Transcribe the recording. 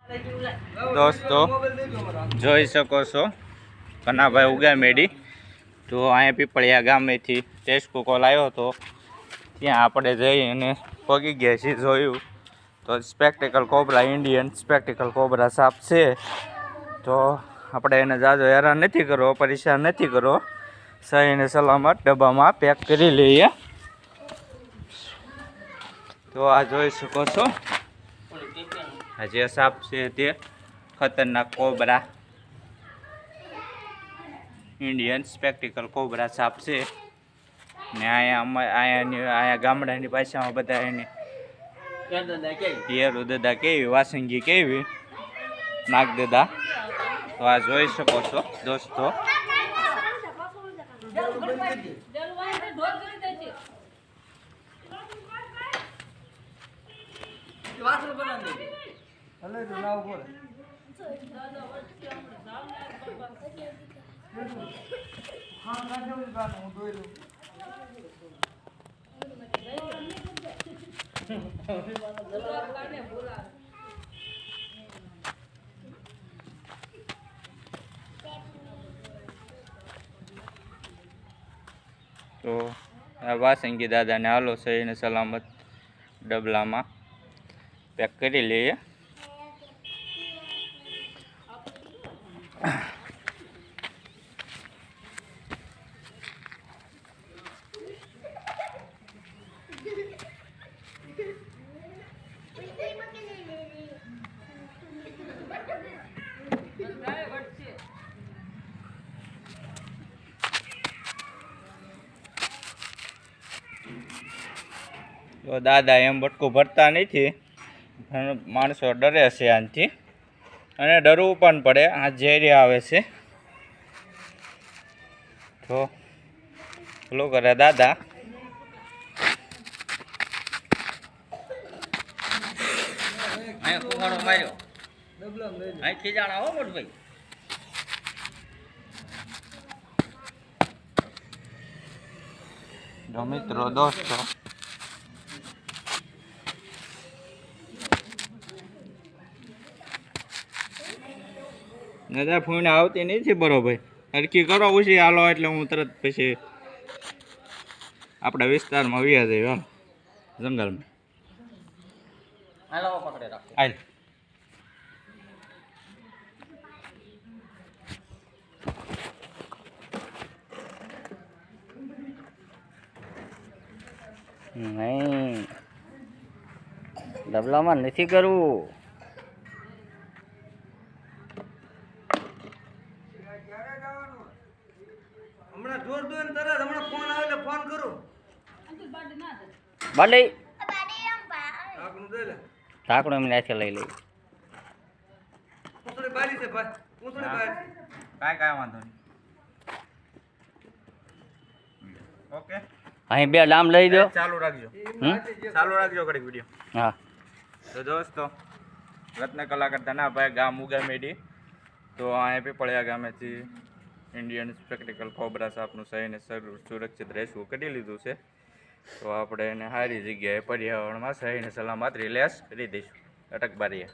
દોસ્તો જોઈ શકો છો કનાભાઈ ઉગા મેડી તો અહીંયા પીપળિયા ગામેથી ટેસ્કો કોલ આવ્યો હતો ત્યાં આપણે જઈ અને પગી ગયા છીએ જોયું તો spectacle cobra Indian spectacle cobra સાપ છે તો આપણે એને જાજો હેરાન નથી કરવો પરેશાન નથી કરવો સહીને સલામત ડબ્બામાં પેક કરી લઈએ તો આ જોઈ શકો છો આ જે સાપ છે તે ખતરનાક કોબરા ઇન્ડિયન સ્પેક્ટિકલ કોબરા સાપ છે ને અહીંયા ગામડાની ભાષામાં બધા એને હેરુ દાદા કેવી વાસંગી કેવી નાગ દાદા તો આ જોઈ શકો છો દોસ્તો તો આ વાસંગી દાદાને હાલો સહીને સલામત ડબલામાં પેક કરી લઈએ તો દાદા એમ બટકું ભરતા નથી માણસો ડરે છે આનાથી અને ડરવું પણ પડે આ ઝેરી આવે છે તો પેલું કરે દાદા માર્યો અહીં ખીજાણા હો મોટભાઈ તો મિત્રો દોસ્તો દાદા ફોન આવતી નથી બરોબર હરકી કરો પછી હાલો એટલે હું તરત પછી આપણા વિસ્તારમાં વ્યા જઈએ હાલ જંગલમાં હાલ નહીં ડબલામાં નથી કરવું બાડી ઢાંકણું એમ નાખી લઈ લઈ કાંઈ વાંધો નહીં ઓકે અહીં બે લામ લઈ દો ચાલુ રાખજો ઘડીક વિડીયો હા તો દોસ્તો રત્ન કલાકાર ધનાભાઈ ગામ ઉગા મેડી તો અહીંયા પીપળિયા ગામેથી ઇન્ડિયન સ્પેક્ટિકલ કોબરા સાપનું સહીને સુરક્ષિત રેસ્ક્યુ કરી લીધું છે તો આપણે એને સારી જગ્યાએ પર્યાવરણમાં સહીને સલામત રિલેસ કરી દઈશું અટકબારીએ